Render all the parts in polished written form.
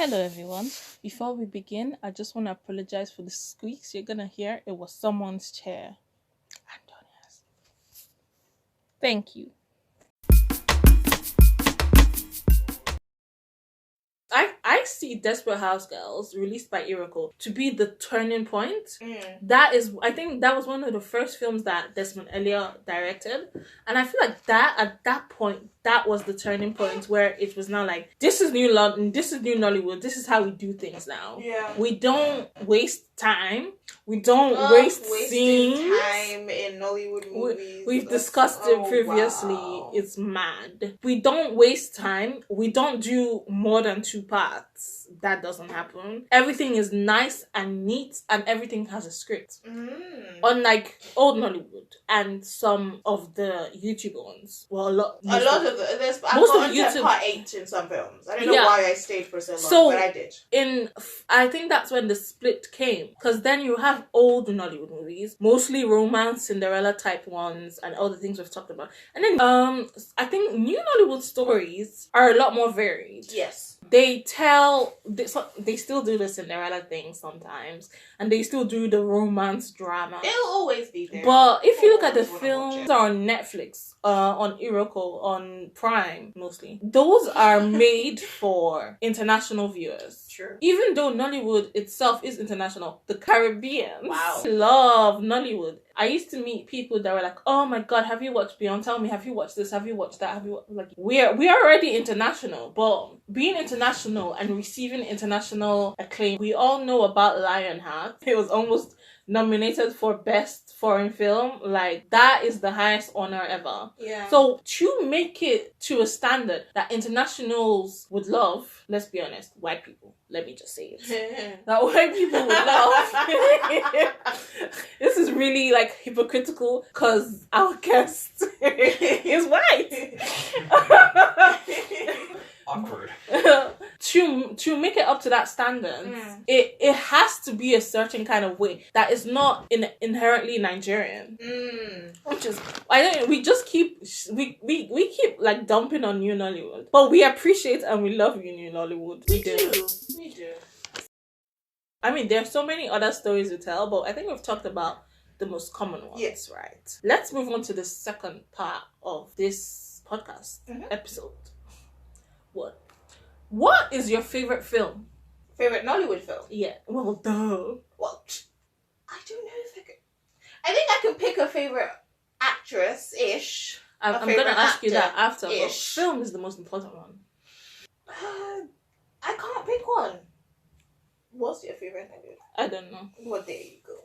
Hello everyone. Before we begin, I just want to apologize for the squeaks you're gonna hear. It was someone's chair. Antonia's. Thank you. I see Desperate House Girls, released by Iroko, to be the turning point. I think that was one of the first films that Desmond Elliott directed. And I feel like that, at that point, that was the turning point where it was now like, this is new London, this is new Nollywood, this is how we do things now. Yeah. We don't waste time. We don't waste scenes. Time in Nollywood movies. We've discussed it previously. Wow. It's mad. We don't waste time. We don't do more than 2 parts. That doesn't happen. Everything is nice and neat, and everything has a script. Unlike old Nollywood and some of the YouTube ones. Well, a lot of the YouTube part 8 in some films. I don't know why I stayed for so long, but I did. I think that's when the split came, because then you have old Nollywood movies, mostly romance, Cinderella type ones, and all the things we've talked about. And then I think new Nollywood stories are a lot more varied. Yes. They still do the Cinderella thing sometimes, and they still do the romance drama. They'll always be there. But if you look at the films on Netflix, on Iroko, on Prime mostly, those are made for international viewers. True. Even though Nollywood itself is international, the Caribbeans love Nollywood. I used to meet people that were like, "Oh my God, have you watched Beyond? Tell me, have you watched this? Have you watched that? Have you like?" We are already international, but being international and receiving international acclaim, we all know about Lionheart. It was almost nominated for Best Foreign Film. Like, that is the highest honor ever. Yeah. So to make it to a standard that internationals would love, let's be honest, white people. Let me just say it. That white people would love. This is really like hypocritical because our guest is white. Awkward. To make it up to that standard, it has to be a certain kind of way that is not inherently Nigerian. Which is, I don't. We just keep we keep like dumping on New Nollywood, but we appreciate and we love you, New Nollywood. We do. I mean, there are so many other stories to tell, but I think we've talked about the most common ones. Yes, right. Let's move on to the second part of this podcast episode. What is your favorite film? Favorite Nollywood film? Yeah. Well, duh. Well, I don't know if I could. I think I can pick a favorite actress-ish. I'm going to ask you that after. But film is the most important one. I can't pick one. What's your favorite Nollywood? I don't know. Well, there you go.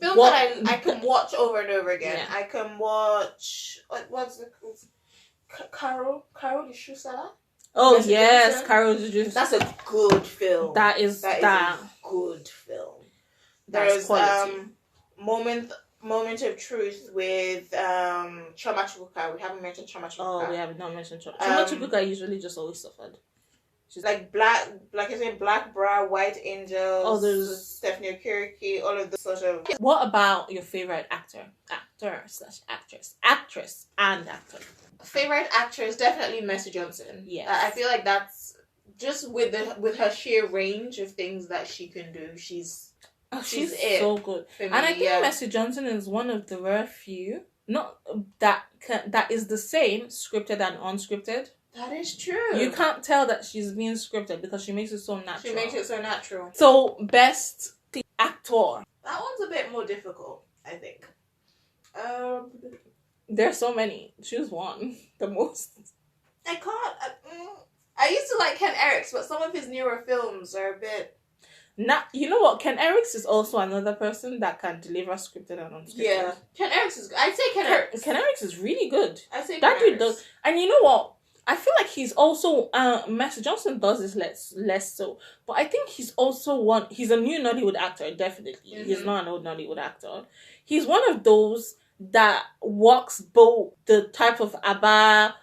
Films that I can watch over and over again. Yeah. I can watch... What's it called? Carol the Shoe Seller? Oh, yes, Carol the Shoe Seller. That's a good film. That is a good film. There's Moment of Truth with Choma Chukwuka. We haven't mentioned Choma Chukwuka. Oh, we have not mentioned Choma. Choma Chukwuka usually just always suffered. She's like I said, Black Bra, White Angels, all those Stephanie Okereke, all of the sort of. What about your favorite actor/actress? Actress and actor. Favorite actress, definitely Mercy Johnson. Yeah, I feel like that's just with her sheer range of things that she can do. She's so good. And I think Mercy Johnson is one of the rare few that is the same scripted and unscripted. That is true. You can't tell that she's being scripted because she makes it so natural. So, best actor. That one's a bit more difficult, I think. There's so many. Choose one. The most. I can't. I used to like Ken Eriks, but some of his newer films are a bit... You know what? Ken Eriks is also another person that can deliver scripted and unscripted. Yeah. Ken Eriks is... I'd say Ken Eriks. Ken Eriks is really good. I'd say that dude does. And you know what? I feel like he's also... Mercy Johnson does this less so. But I think he's also he's a new Nollywood actor, definitely. Mm-hmm. He's not an old Nollywood actor. He's one of those that walks both the type of Aba,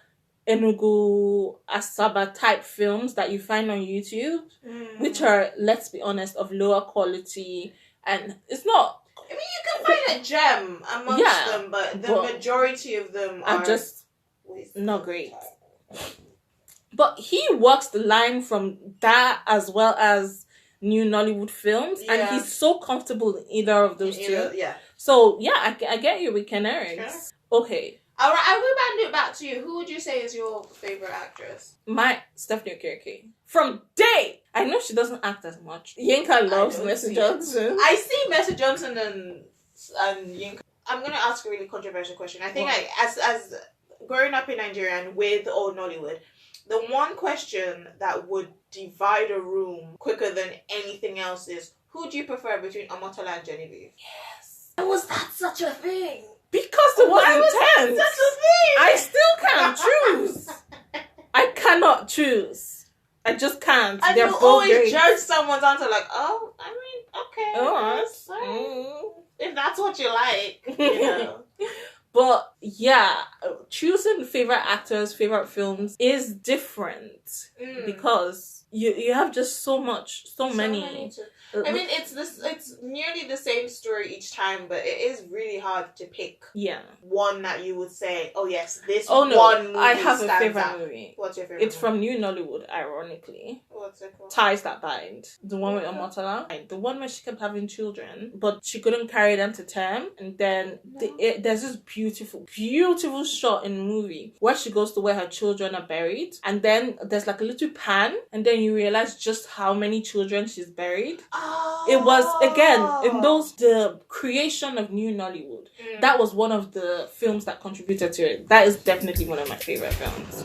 Enugu, Asaba type films that you find on YouTube, which are, let's be honest, of lower quality. And it's not... I mean, you can find a gem amongst them, but the majority of them are just not great. But he walks the line from that as well as new Nollywood films, and he's so comfortable in either of those two. Yeah. So yeah, I get you with Canary. Sure. Okay. All right, I'll go back to you. Who would you say is your favorite actress? My Stephanie Okereke. From day, I know she doesn't act as much. Yinka loves Mercy Johnson. I see Mercy Johnson and Yinka. I'm gonna ask a really controversial question. I think as growing up in Nigeria and with old Nollywood, the one question that would divide a room quicker than anything else is, who do you prefer between Omotola and Genevieve? Yes. Why was that such a thing? Because it was intense. Such a thing? I still can't choose. I cannot choose. I just can't. And they're you both always great. judge someone's answer like, oh, I mean, okay. If that's what you like, you know. But yeah, choosing favorite actors, favorite films is different because you have just so many. I mean, it's nearly the same story each time, but it is really hard to pick one that you would say, oh yes, this one movie I have a favorite out. movie. What's your favorite It's from New Nollywood, ironically. What's it called? Ties That Bind. The one with Omotola. The one where she kept having children, but she couldn't carry them to term. And then there's this beautiful shot in the movie where she goes to where her children are buried. And then there's like a little pan. And then you realize just how many children she's buried. Oh. It was, again, in the creation of New Nollywood. That was one of the films that contributed to it. That is definitely one of my favorite films.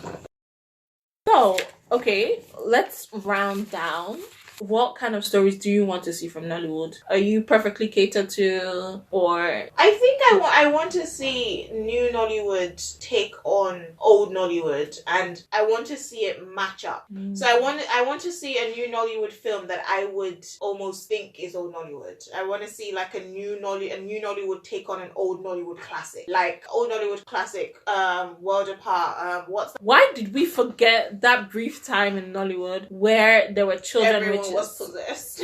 So, okay, let's round down. What kind of stories do you want to see from Nollywood? Are you perfectly catered to, or? I think I want to see new Nollywood take on old Nollywood, and I want to see it match up. So I want to see a new Nollywood film that I would almost think is old Nollywood. I want to see like a new Nollywood take on an old Nollywood classic, like old Nollywood classic, World Apart. Why did we forget that brief time in Nollywood where there were children witches? Was possessed.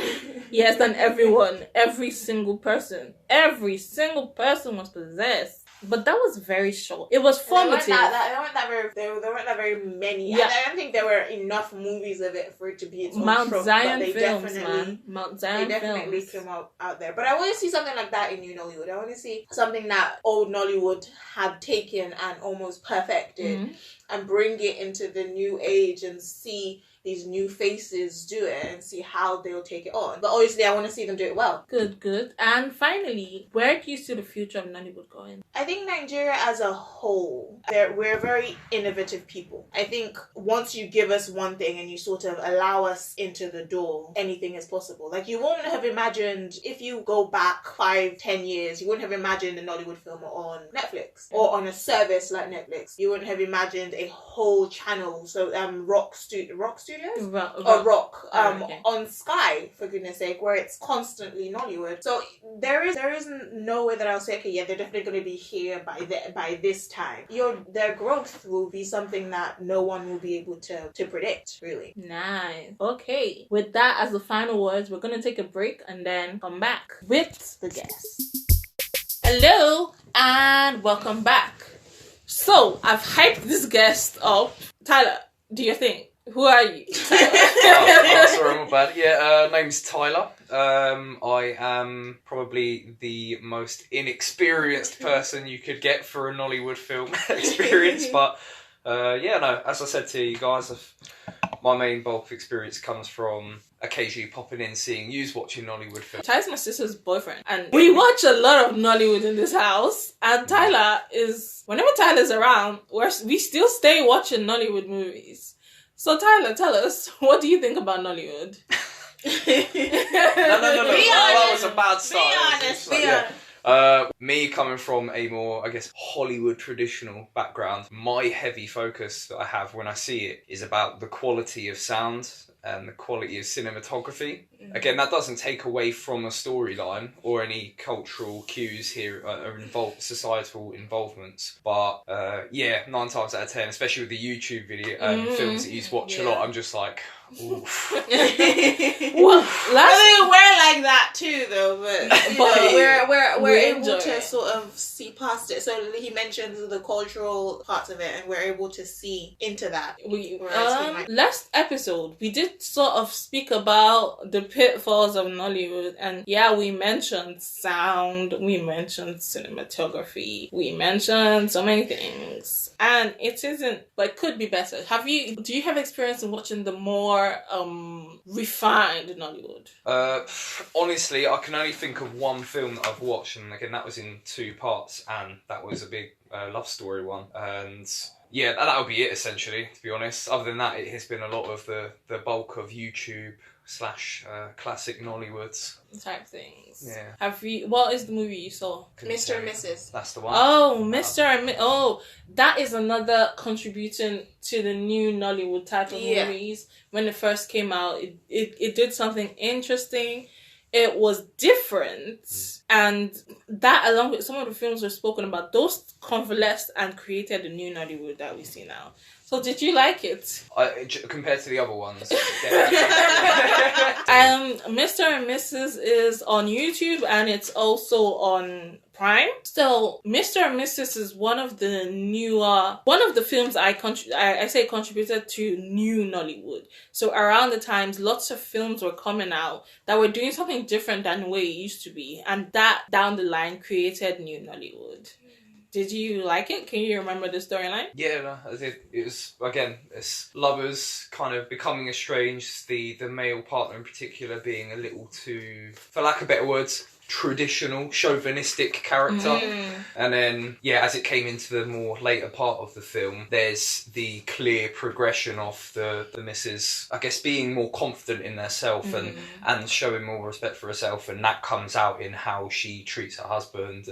Yes, and every single person was possessed. But that was very short. It was formative. There weren't that very many. Yeah. I don't think there were enough movies of it for it to be its own Mount trope, Zion but films, man. Mount Zion They definitely came out there. But I want to see something like that in New Nollywood. I want to see something that old Nollywood had taken and almost perfected and bring it into the new age and see these new faces do it and see how they'll take it on. But obviously I want to see them do it well. Good. And finally, where do you see the future of Nollywood going? I think Nigeria as a whole, we're very innovative people. I think once you give us one thing and you sort of allow us into the door, anything is possible. Like, you won't have imagined, if you go back 5-10 years, you wouldn't have imagined a Nollywood film on Netflix or on a service like Netflix. You wouldn't have imagined a whole channel, so Rock Studios on Sky, for goodness sake, where it's constantly Nollywood. So there isn't no way that I'll say, okay, yeah, they're definitely going to be here by this time. Their growth will be something that no one will be able to predict, really. Nice. Okay, with that as the final words, we're going to take a break and then come back with the guests. Hello and welcome back. So I've hyped this guest up. Tyler, do you think? Who are you? Sorry, I'm bad. Yeah, name's Tyler. I am probably the most inexperienced person you could get for a Nollywood film experience, but as I said to you guys, my main bulk of experience comes from occasionally popping in, seeing yous watching Nollywood films. Tyler's my sister's boyfriend, and we watch a lot of Nollywood in this house, and whenever Tyler's around, we still stay watching Nollywood movies. So Tyler, tell us, what do you think about Nollywood? No. That was a bad start. Be honest. Me coming from a more, I guess, Hollywood traditional background, my heavy focus that I have when I see it is about the quality of sound and the quality of cinematography. Again, that doesn't take away from a storyline or any cultural cues here or societal involvements. But 9 times out of 10, especially with the YouTube video films that you watch a lot, I'm just like, oof. Well, they were like that too, though. But we're able to sort of see past it. So he mentioned the cultural parts of it, and we're able to see into that. Last episode, we did sort of speak about the pitfalls of Nollywood, and we mentioned sound, we mentioned cinematography, we mentioned so many things, and it isn't, but it could be better. Do you have experience in watching the more refined Nollywood? Honestly, I can only think of one film that I've watched, and again, that was in 2 parts, and that was a big love story one, and that would be it essentially, to be honest. Other than that, it has been a lot of the bulk of YouTube / classic Nollywoods type things. Yeah. What is the movie you saw? Mr. and Mrs. That's the one. Oh, Mr. and that is another contributing to the new Nollywood type of movies. When it first came out, it did something interesting. It was different, and that, along with some of the films we've spoken about, those convalesced and created the new Nollywood that we see now. So, did you like it? Compared to the other ones, Mr. and Mrs. is on YouTube, and it's also on Prime. So, Mr. and Mrs. is one of the films I say contributed to new Nollywood. So around the times, lots of films were coming out that were doing something different than the way it used to be, and that down the line created new Nollywood. Did you like it? Can you remember the storyline? Yeah, no, it was, again, it's lovers kind of becoming estranged, the male partner in particular being a little too, for lack of better words, traditional, chauvinistic character. And then, as it came into the more later part of the film, there's the clear progression of the missus, I guess, being more confident in herself and showing more respect for herself, and that comes out in how she treats her husband,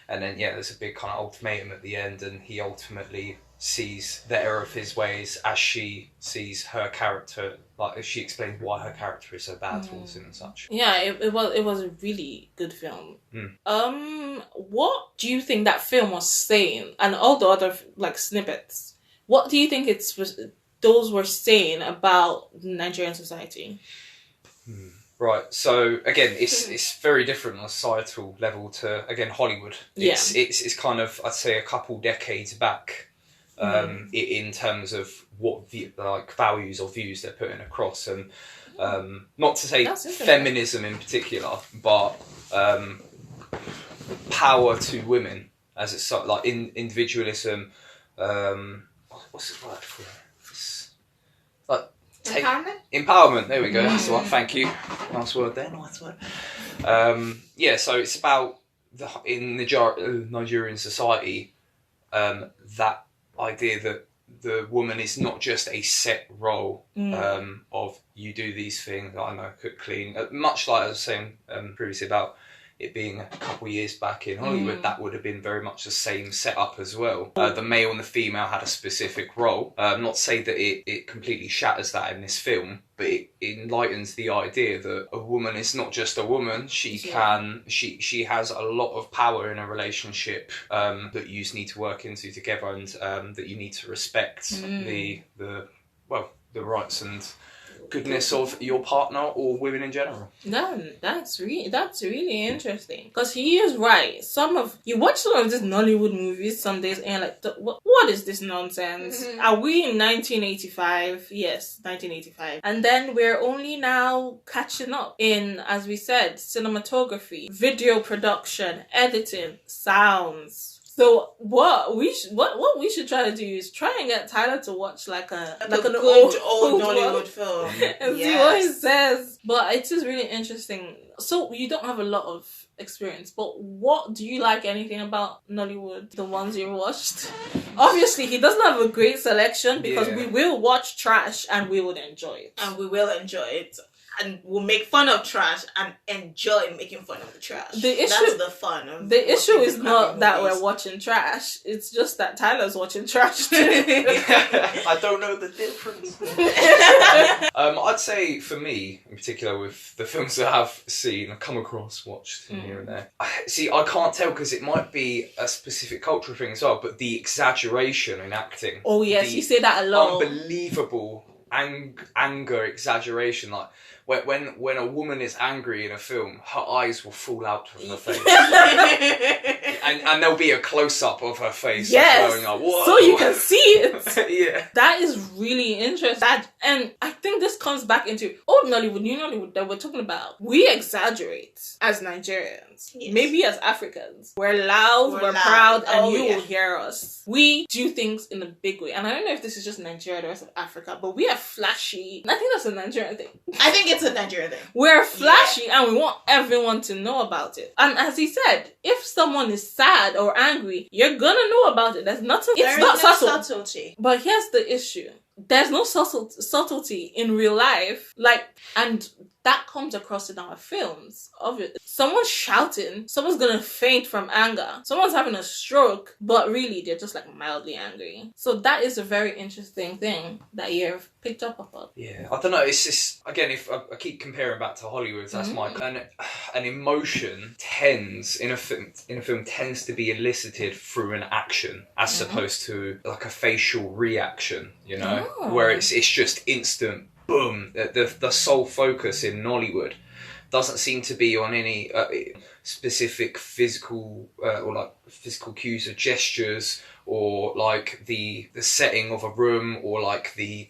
and then there's a big kind of ultimatum at the end, and he ultimately sees the error of his ways as she sees her character, like as she explains why her character is so bad towards him and such. It was a really good film. What do you think that film was saying, and all the other snippets? What do you think those were saying about Nigerian society? Right, so again, it's very different on a societal level to, again, Hollywood. It's kind of, I'd say, a couple decades back. In terms of what values or views they're putting across, and not to say feminism in particular, but power to women, as it's like individualism. What's the word for it? Empowerment. There we go. That's the one. Thank you. Nice word there. Nice word. So it's about in the Nigerian society, that idea that the woman is not just a set role of you do these things, I know, cook, clean, much like I was saying previously about it being a couple of years back in Hollywood, that would have been very much the same setup as well. The male and the female had a specific role. Not to say that it completely shatters that in this film, but it enlightens the idea that a woman is not just a woman. She has a lot of power in a relationship that you need to work into together, and that you need to respect the rights and goodness of your partner or women in general. That's really interesting, because he is right. You watch some of these Nollywood movies some days and you're like, what is this nonsense? Are we in 1985? Yes, 1985. And then we're only now catching up in, as we said, cinematography, video production, editing, sounds. So what we should try to do is try and get Tyler to watch an good old Nollywood film and see what he says. But it is really interesting. So you don't have a lot of experience, but what do you like anything about Nollywood? The ones you watched. Obviously, he doesn't have a great selection, because we will watch trash and we would enjoy it. And we will enjoy it. And we'll make fun of trash and enjoy making fun of the trash. That's the fun of the issue is not that we're watching trash. It's just that Tyler's watching trash too. I don't know the difference. I I'd say for me, in particular, with the films that I've seen, I've come across, watched here and there. See, I can't tell because it might be a specific cultural thing as well, but the exaggeration in acting. Oh yes, you say that a lot. Unbelievable anger exaggeration, like when a woman is angry in a film, her eyes will fall out of her face. and there'll be a close-up of her face. Yes, going like, whoa. so you can see it. Yeah. That is really interesting. And I think this comes back into old Nollywood, new Nollywood that we're talking about. We exaggerate as Nigerians. Yes. Maybe as Africans. We're loud, we're proud, and you yeah. will hear us. We do things in a big way. And I don't know if this is just Nigeria or the rest of Africa, but we are flashy. I think that's a Nigerian thing. I think it's a Nigerian thing. We're flashy and we want everyone to know about it. And as he said, if someone is sad or angry, you're gonna know about it. There's nothing. It's not subtlety. But here's the issue. There's no subtlety in real life. And that comes across in our films. Obviously, someone's shouting, someone's gonna faint from anger, someone's having a stroke, but really they're just like mildly angry. So that is a very interesting thing that you've picked up upon. Yeah, I don't know. It's just, again, if I keep comparing back to Hollywood, that's an emotion tends in a film tends to be elicited through an action as opposed to like a facial reaction. You know, where it's just instant. Boom! The sole focus in Nollywood doesn't seem to be on any specific physical or like physical cues or gestures, or like the setting of a room, or like the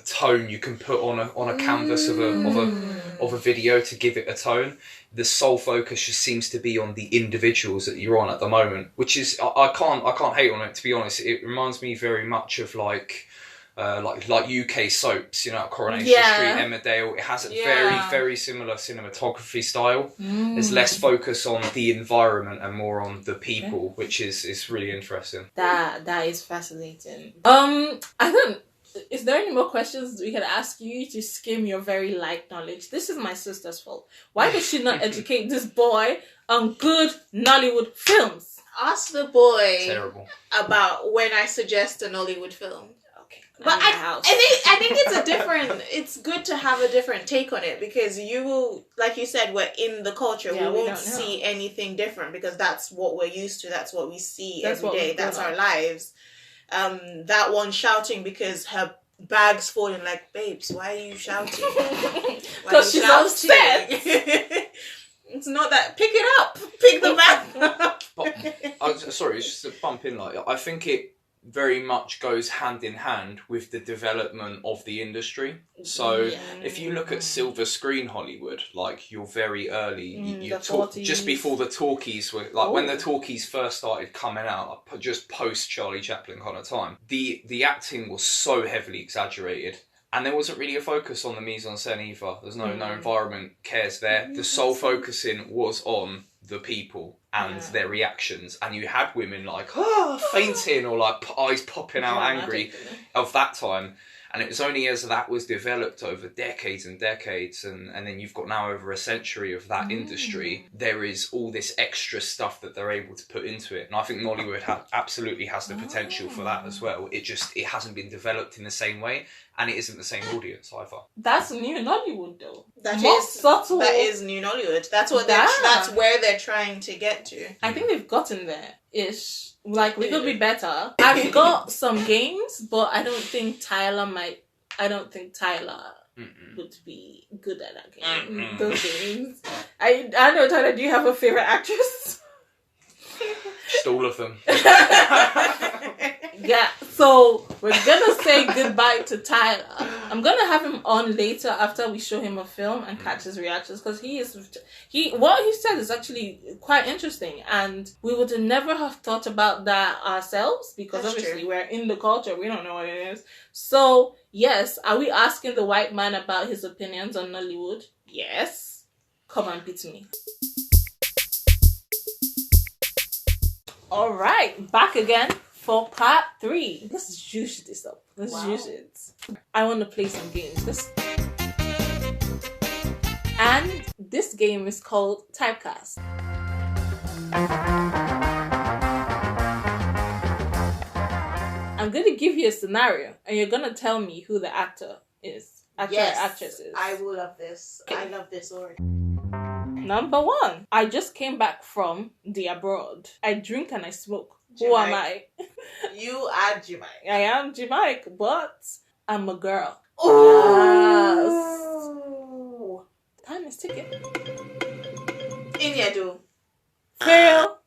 tone you can put on a canvas of a video to give it a tone. The sole focus just seems to be on the individuals that you're on at the moment, which is I can't hate on it, to be honest. It reminds me very much of like UK soaps, you know, Coronation Street, Emmerdale. It has a very, very similar cinematography style. There's less focus on the environment and more on the people, which is really interesting. That is fascinating. Is there any more questions we can ask you to skim your very light knowledge? This is my sister's fault. Why does she not educate this boy on good Nollywood films? Ask the boy about when I suggest a Nollywood film. But I think it's good to have a different take on it, because you will, like you said, we're in the culture. We won't see anything different because that's what we're used to. That's what we see every day. That's our lives. That one shouting because her bag's falling, like, babes, why are you shouting? Because she's upset. It's not that. Pick it up. Pick the bag up. Sorry, it's just a bump in. Like, I think it very much goes hand in hand with the development of the industry. So if you look at silver screen Hollywood, like you're very early, just before the talkies were like when the talkies first started coming out, just post Charlie Chaplin kind of time, the acting was so heavily exaggerated. And there wasn't really a focus on the mise-en-scène either. There's no environment cares there. The sole focusing was on the people and their reactions. And you had women like, fainting or like eyes popping out angry of that time. And it was only as that was developed over decades and decades, and then you've got now over a century of that industry, there is all this extra stuff that they're able to put into it. And I think Nollywood absolutely has the potential for that as well. It hasn't been developed in the same way, and it isn't the same audience either. That's new Nollywood though. That is new Nollywood. That's what that's where they're trying to get to. I think they've gotten there ish. Like, we could be better. I've got some games, but I don't think Tyler would be good at that game. Those games. I know, Tyler, do you have a favourite actress? Just all of them. Yeah, so we're gonna say goodbye to Tyler. I'm gonna have him on later after we show him a film and catch his reactions, because what he said is actually quite interesting, and we would never have thought about that ourselves, because obviously we're in the culture, we don't know what it is. So yes, are we asking the white man about his opinions on Nollywood? Yes. Come and beat me. All right, back again for part 3. Let's juice this up. Let's juice it. I want to play some games. And this game is called Typecast. I'm going to give you a scenario, and you're going to tell me who the actor is. actresses. I will love this. I love this already. Number 1. I just came back from the abroad. I drink and I smoke. Who am I? You are Jamaica. I am Jamaica, but I'm a girl. Oh. Yes. Time is ticking. Iniedu. Fail.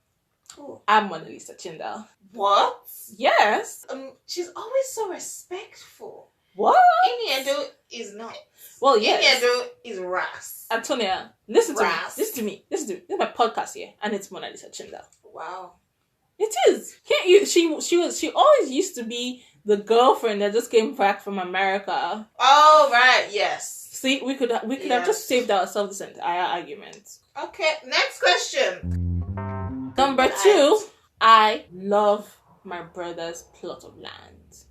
Oh. I'm Mona Lisa Chindal. What? Yes. She's always so respectful. What? Iniedu is not. Well, yes. Iniedu is ras. Antonia, listen to Ras. me. Listen to me. This is my podcast here, and it's Mona Lisa Chindal. Wow. It is. Can't you? She always used to be the girlfriend that just came back from America. Oh right, yes. See, we could have just saved ourselves this entire argument. Okay, next question. Number 2, I love my brother's plot of land.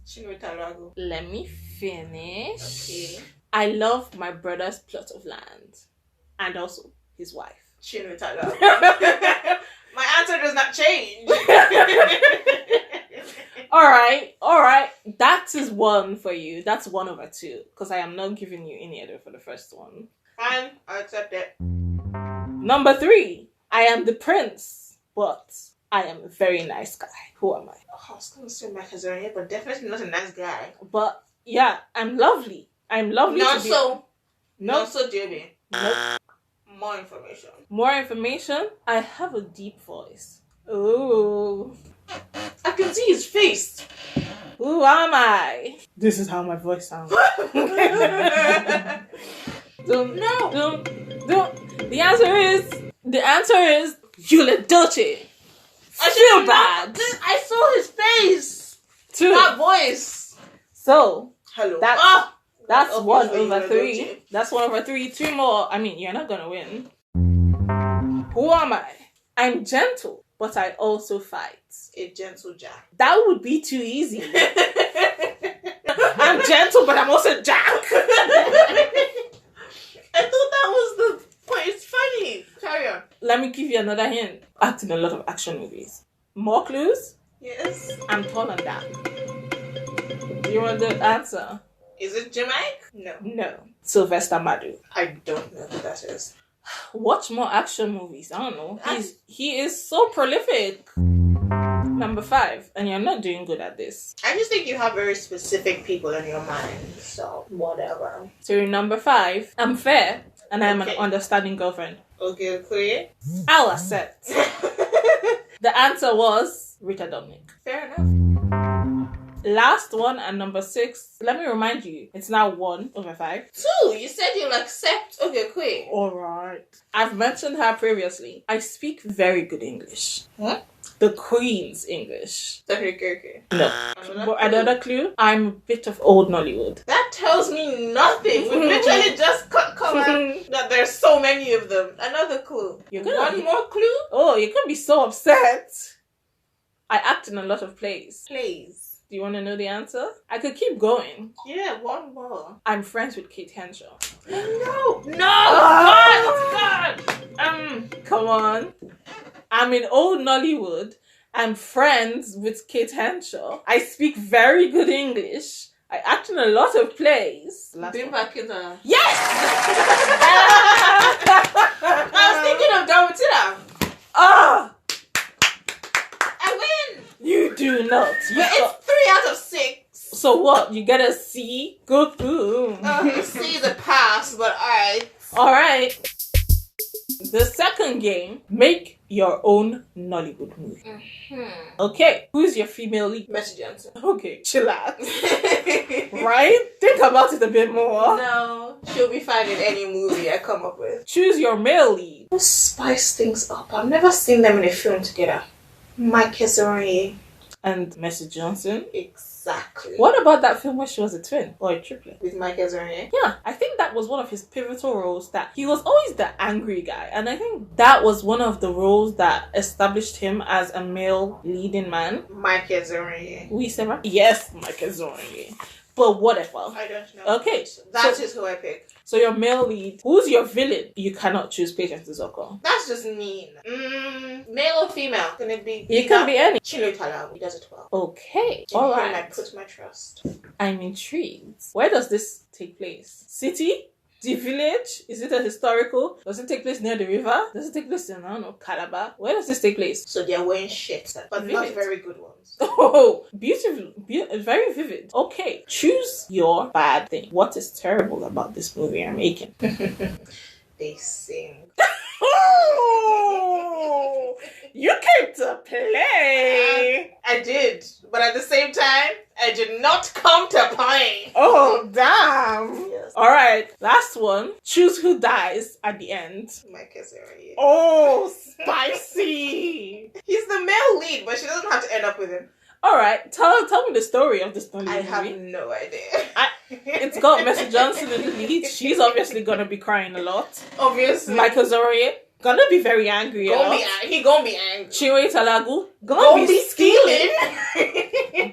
Chinwitalago. Let me finish. Okay. I love my brother's plot of land, and also his wife. Chinwitalago. My answer does not change. All right. That is 1 for you. That's 1/2, because I am not giving you any other for the first one. Fine, I'll accept it. Number 3, I am the prince, but I am a very nice guy. Who am I? Oh, I was going to say Macazonia, but definitely not a nice guy. But yeah, I'm lovely. I'm lovely. Not to be... so. No. Not so, Jamie. Nope. More information. More information. I have a deep voice. Ooh. I can see his face. Who am I? This is how my voice sounds. Don't. The answer is Yula Dolce. I feel bad. I saw his face. Too. That voice. So Hello. that's obviously 1/3. That's 1/3. 2 more. I mean, you're not gonna win. Who am I? I'm gentle, but I also fight. A gentle Jack. That would be too easy. I'm gentle, but I'm also Jack. I thought that was the point. It's funny. Carry on. Let me give you another hint. Act in a lot of action movies. More clues? Yes. I'm tall and dark. Do you want the answer? Is it Jamaica? No. No. Sylvester Madu. I don't know who that is. Watch more action movies. I don't know. He is so prolific. Number 5, and you're not doing good at this. I just think you have very specific people in your mind, so whatever. So number 5, I'm fair, and I'm an understanding girlfriend. Okay, clear. I'll accept. The answer was Rita Dominic. Fair enough. Last one, and number 6. Let me remind you, it's now 1/5. 2, you said you'll accept. Okay, quick. Alright. I've mentioned her previously. I speak very good English. What? The Queen's English. Okay. No. But another clue, I'm a bit of old Nollywood. That tells me nothing. We literally just covered that there's so many of them. Another clue. One more clue? Oh, you can be so upset. I act in a lot of plays. Please. Do you want to know the answer? I could keep going. Yeah, one more. I'm friends with Kate Henshaw. No! God! Come on. I'm in old Nollywood. I'm friends with Kate Henshaw. I speak very good English. I act in a lot of plays. Bimba Kinda. Yes! I was thinking of Domitila. Ah! I win! You do not. It's 3 out of 6. So what? You get a C? Good. C is a pass, but alright. Alright. The second game, make your own Nollywood movie. Mm-hmm. Okay, who's your female lead? Mercy Johnson. Okay, chill out. Right? Think about it a bit more. No, she'll be fine in any movie I come up with. Choose your male lead. Let's spice things up. I've never seen them in a film together. Mike Keseronye. And Mercy Johnson. Exactly. What about that film where she was a twin or a triplet? With Mike Keseronye? Yeah, I think that was one of his pivotal roles, that he was always the angry guy. And I think that was one of the roles that established him as a male leading man. Mike Keseronye. Oui, c'est vrai? Yes, Mike Keseronye. but whatever. I don't know. Okay. That is who I pick. So your male lead, who's your villain? You cannot choose Patience Zoko. That's just mean. Male or female? Can it be? It can be any. Chilo Talago. He does it well. Okay. In All him right. I put my trust. I'm intrigued. Where does this take place? City? The village? Is it a historical? Does it take place near the river? Does it take place in, I don't know, Calabar? Where does this take place? So they're wearing shit, but not Vivid. very good ones. Oh, beautiful. Very vivid. Okay, choose your bad thing. What is terrible about this movie I'm making? They sing. Oh, you came to play. I did, but at the same time, I did not come to play. Oh, damn. Yes. All right, last one. Choose who dies at the end. Mike is already. Oh, spicy. He's the male lead, but she doesn't have to end up with him. All right, tell me the story of this Nollywood I have movie. no idea. It's got Mercy Johnson in the lead. She's obviously gonna be crying a lot. Obviously. Michael Zorie gonna be very angry. He gonna be angry. Chiwe Talagu Gonna be stealing.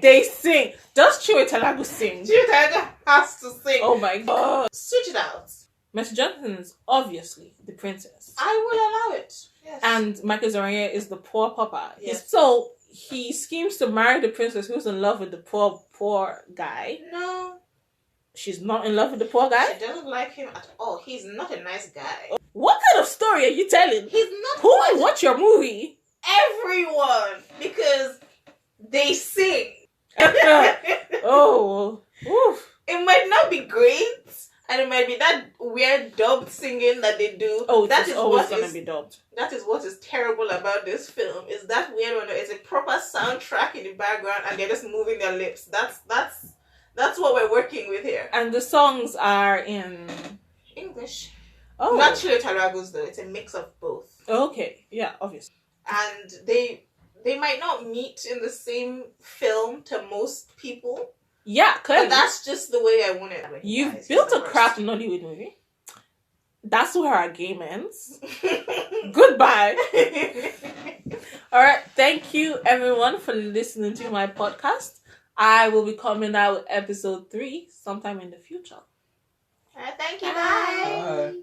They sing. Does Chiwe Talagu sing? Chiwe has to sing. Oh my god. Switch it out. Mercy Johnson is obviously the princess. I will allow it. Yes. And Michael Zorie is the poor papa. Yes. So he schemes to marry the princess who's in love with the poor guy. No. She's not in love with the poor guy? She doesn't like him at all. He's not a nice guy. What kind of story are you telling? He's not. Who will watch your movie? Everyone, because they sing. Oh. Oof. It might not be great, and it might be that weird dubbed singing that they do. Oh, that it's is always what gonna is- be dubbed. That is what is terrible about this film. Is that weird when it's a proper soundtrack in the background and they're just moving their lips. That's what we're working with here. And the songs are in English. oh Not Chile Taragos though. It's a mix of both. okay. Yeah, obviously. And they might not meet in the same film to most people. Yeah, But clearly. that's just the way I want it. You've built a crap Nollywood movie. That's where our game ends. Goodbye. Alright, thank you everyone for listening to my podcast. I will be coming out with episode 3 sometime in the future. Thank you. Bye. Bye.